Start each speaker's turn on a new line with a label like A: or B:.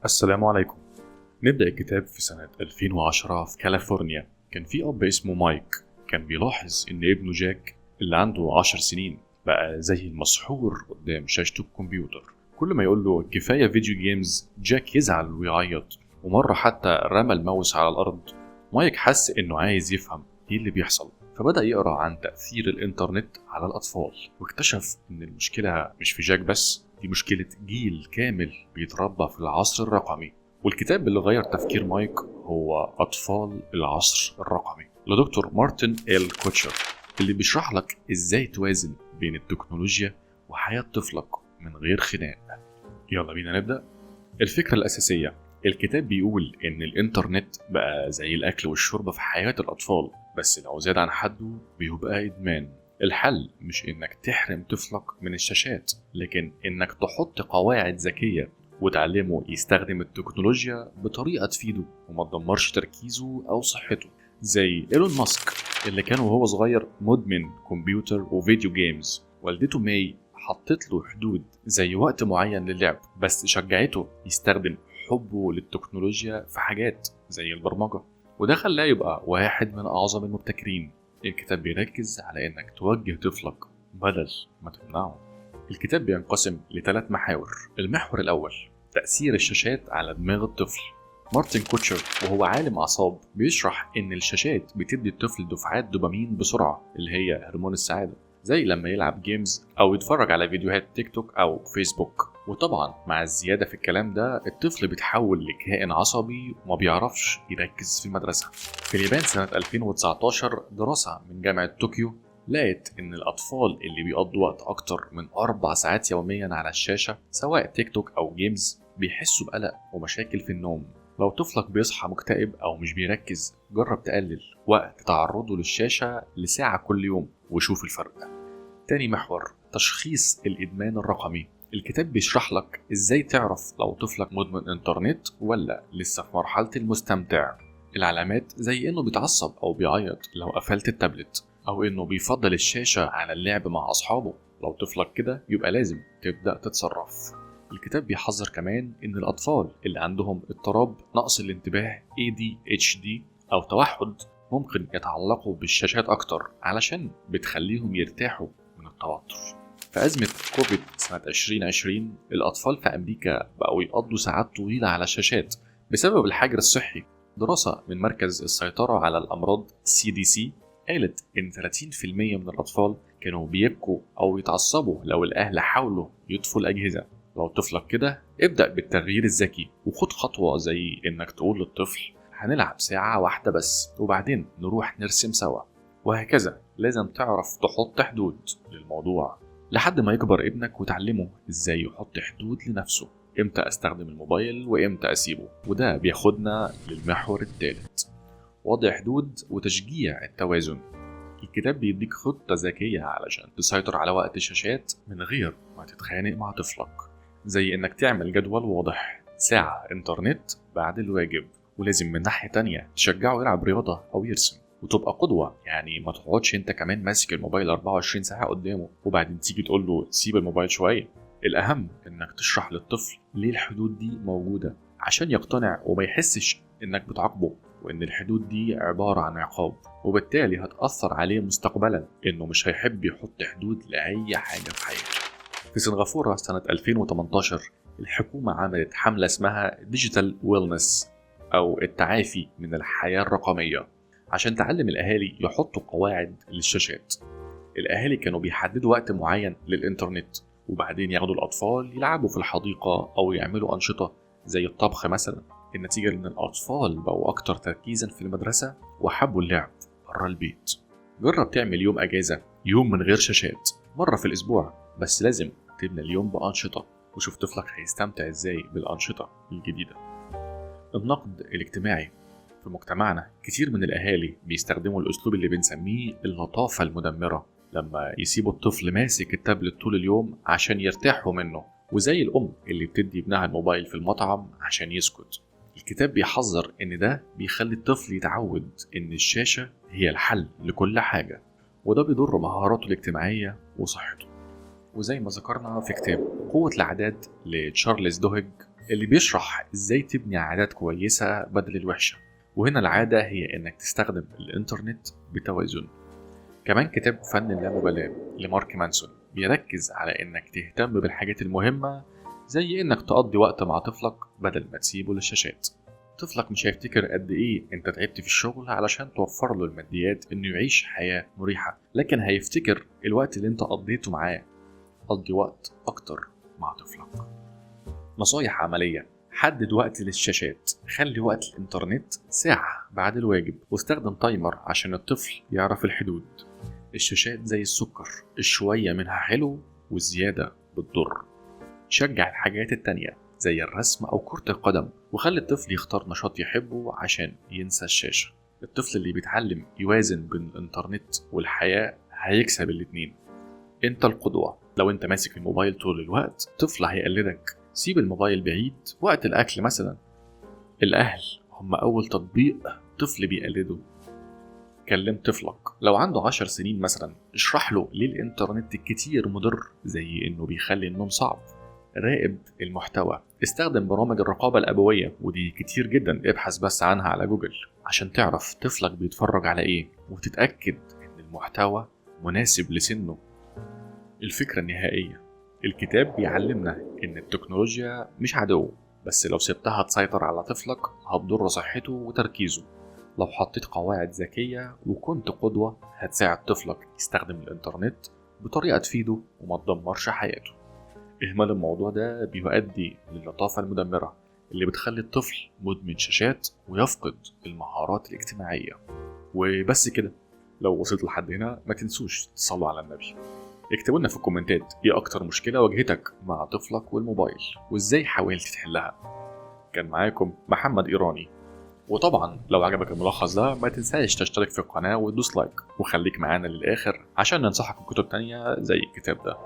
A: السلام عليكم. نبدأ الكتاب في سنة 2010 في كاليفورنيا. كان في أب اسمه مايك، كان بيلاحظ إن ابنه جاك اللي عنده 10 سنين بقى زي المسحور قدام شاشة الكمبيوتر. كل ما يقول له كفاية فيديو جيمز جاك يزعل ويعيط، ومرة حتى رمى الماوس على الأرض. مايك حس إنه عايز يفهم إيه اللي بيحصل، فبدأ يقرأ عن تأثير الإنترنت على الأطفال، واكتشف إن المشكلة مش في جاك بس، دي مشكلة جيل كامل بيتربى في العصر الرقمي. والكتاب اللي غير تفكير مايك هو أطفال العصر الرقمي لدكتور مارتن إل كوتشر، اللي بيشرح لك إزاي توازن بين التكنولوجيا وحياة طفلك من غير خناق. يلا بينا نبدأ. الفكرة الأساسية، الكتاب بيقول إن الإنترنت بقى زي الأكل والشرب في حياة الأطفال، بس لو زاد عن حده بيبقى إدمان. الحل مش إنك تحرم طفلك من الشاشات، لكن إنك تحط قواعد ذكية وتعلمه يستخدم التكنولوجيا بطريقة تفيده وما تدمرش تركيزه أو صحته. زي إيلون ماسك اللي كان وهو صغير مدمن كمبيوتر وفيديو جيمز. والدته ماي حطت له حدود زي وقت معين للعب، بس شجعته يستخدم حبه للتكنولوجيا في حاجات زي البرمجة، وده خلاه يبقى واحد من أعظم المبتكرين. الكتاب بيركز على إنك توجه طفلك بدل ما تمنعه. الكتاب بينقسم ل3 محاور. المحور الأول، تأثير الشاشات على دماغ الطفل. مارتن كوتشر وهو عالم أعصاب بيشرح إن الشاشات بتدي الطفل دفعات دوبامين بسرعة، اللي هي هرمون السعادة، زي لما يلعب جيمز أو يتفرج على فيديوهات تيك توك أو فيسبوك. وطبعا مع الزيادة في الكلام ده الطفل بيتحول لكائن عصبي وما بيعرفش يركز في المدرسة. في اليابان سنة 2019 دراسة من جامعة طوكيو لقيت إن الأطفال اللي بيقضوا وقت أكتر من 4 ساعات يوميا على الشاشة سواء تيك توك أو جيمز بيحسوا بقلق ومشاكل في النوم. لو طفلك بيصحى مكتئب أو مش بيركز، جرب تقلل وقت تعرضه للشاشة لساعة كل يوم وشوف الفرق. تاني محور، تشخيص الإدمان الرقمي. الكتاب بيشرح لك إزاي تعرف لو طفلك مدمن إنترنت ولا لسه في مرحلة المستمتع. العلامات زي إنه بيتعصب أو بيعيط لو قفلت التابلت، أو إنه بيفضل الشاشة على اللعب مع أصحابه. لو طفلك كده يبقى لازم تبدأ تتصرف. الكتاب بيحذر كمان إن الأطفال اللي عندهم اضطراب نقص الانتباه ADHD أو توحد ممكن يتعلقوا بالشاشات أكتر علشان بتخليهم يرتاحوا من التوتر. في أزمة كوفيد سنة 2020 الأطفال في أمريكا بقوا يقضوا ساعات طويلة على الشاشات بسبب الحجر الصحي. دراسة من مركز السيطرة على الأمراض CDC قالت إن 30% من الأطفال كانوا بيبكوا أو يتعصبوا لو الأهل حاولوا يطفوا الأجهزة. لو طفلك كده ابدأ بالتغيير الذكي وخد خطوة زي إنك تقول للطفل هنلعب ساعة واحدة بس وبعدين نروح نرسم سوا، وهكذا. لازم تعرف تحط حدود للموضوع لحد ما يكبر ابنك وتعلمه إزاي يحط حدود لنفسه، إمتى أستخدم الموبايل وإمتى أسيبه. وده بياخدنا للمحور الثالث، وضع حدود وتشجيع التوازن. الكتاب بيديك خطة ذكية علشان تسيطر على وقت الشاشات من غير ما تتخانق مع طفلك، زي إنك تعمل جدول واضح، ساعة إنترنت بعد الواجب، ولازم من ناحية تانية تشجعه يلعب رياضة أو يرسم وتبقى قدوة. يعني ما تقعدش انت كمان ماسك الموبايل 24 ساعة قدامه وبعدين تيجي تقول له سيب الموبايل شوية. الأهم إنك تشرح للطفل ليه الحدود دي موجودة عشان يقتنع وما يحسش إنك بتعاقبه، وإن الحدود دي عبارة عن عقاب، وبالتالي هتأثر عليه مستقبلا إنه مش هيحب يحط حدود لأي حاجة في حياته. في سنغافورة سنة 2018 الحكومة عملت حملة اسمها ديجيتال ويلنس أو التعافي من الحياة الرقمية عشان تعلم الأهالي يحطوا قواعد للشاشات. الأهالي كانوا بيحددوا وقت معين للإنترنت وبعدين ياخدوا الأطفال يلعبوا في الحديقة أو يعملوا أنشطة زي الطبخ مثلا. النتيجة إن الأطفال بقوا أكتر تركيزا في المدرسة وحبوا اللعب برا البيت. جرب تعمل يوم أجازة، يوم من غير شاشات مرة في الأسبوع، بس لازم تبني اليوم بأنشطة وشوف طفلك هيستمتع إزاي بالأنشطة الجديدة. النقد الاجتماعي. في مجتمعنا كتير من الأهالي بيستخدموا الأسلوب اللي بنسميه اللطافة المدمرة، لما يسيبوا الطفل ماسك التابلت طول اليوم عشان يرتاحوا منه، وزي الأم اللي بتدي ابنها الموبايل في المطعم عشان يسكت. الكتاب بيحذر إن ده بيخلي الطفل يتعود إن الشاشة هي الحل لكل حاجة، وده بيضر مهاراته الاجتماعية وصحته. وزي ما ذكرنا في كتاب قوة العادات لتشارلز دوهيج اللي بيشرح ازاي تبني عادات كويسة بدل الوحشة. وهنا العادة هي انك تستخدم الانترنت بتوازن. كمان كتاب فن اللامبالاة لمارك مانسون بيركز على انك تهتم بالحاجات المهمة، زي انك تقضي وقت مع طفلك بدل ما تسيبه للشاشات. طفلك مش هيفتكر قد ايه انت تعبت في الشغل علشان توفر له الماديات انه يعيش حياة مريحة، لكن هيفتكر الوقت اللي انت قضيته معاه. قضي وقت اكتر مع طفلك. نصايح عملية: حدد وقت للشاشات، خلي وقت الانترنت ساعة بعد الواجب، واستخدم تايمر عشان الطفل يعرف الحدود. الشاشات زي السكر، الشوية منها حلو والزيادة بتضر. شجع الحاجات التانية زي الرسم أو كرة القدم، وخلي الطفل يختار نشاط يحبه عشان ينسى الشاشة. الطفل اللي بيتعلم يوازن بين الانترنت والحياة هيكسب الاتنين. انت القدوة. لو انت ماسك الموبايل طول الوقت طفل هيقلدك. سيب الموبايل بعيد وقت الأكل مثلا. الأهل هم أول تطبيق طفل بيقلده. كلم طفلك لو عنده 10 سنين مثلا، اشرح له ليه الانترنت كتير مضر، زي انه بيخلي النوم صعب. راقب المحتوى، استخدم برامج الرقابة الأبوية ودي كتير جدا، ابحث بس عنها على جوجل عشان تعرف طفلك بيتفرج على ايه وتتأكد ان المحتوى مناسب لسنه. الفكرة النهائية: الكتاب بيعلمنا ان التكنولوجيا مش عدو، بس لو سبتها تسيطر على طفلك هتضر صحته وتركيزه. لو حطيت قواعد ذكية وكنت قدوة هتساعد طفلك يستخدم الانترنت بطريقة تفيده وما تدمرش حياته. إهمال الموضوع ده بيؤدي لللطافة المدمرة اللي بتخلي الطفل مدمن شاشات ويفقد المهارات الاجتماعية. وبس كده. لو وصلت لحد هنا ما تنسوش تصلوا على النبي. اكتبوا لنا في الكومنتات ايه اكتر مشكلة واجهتك مع طفلك والموبايل وازاي حاولت تحلها. كان معاكم محمد إيراني. وطبعا لو عجبك الملخص ده ما تنساش تشترك في القناة وتدوس لايك، وخليك معانا للآخر عشان ننصحك بكتب تانية زي الكتاب ده.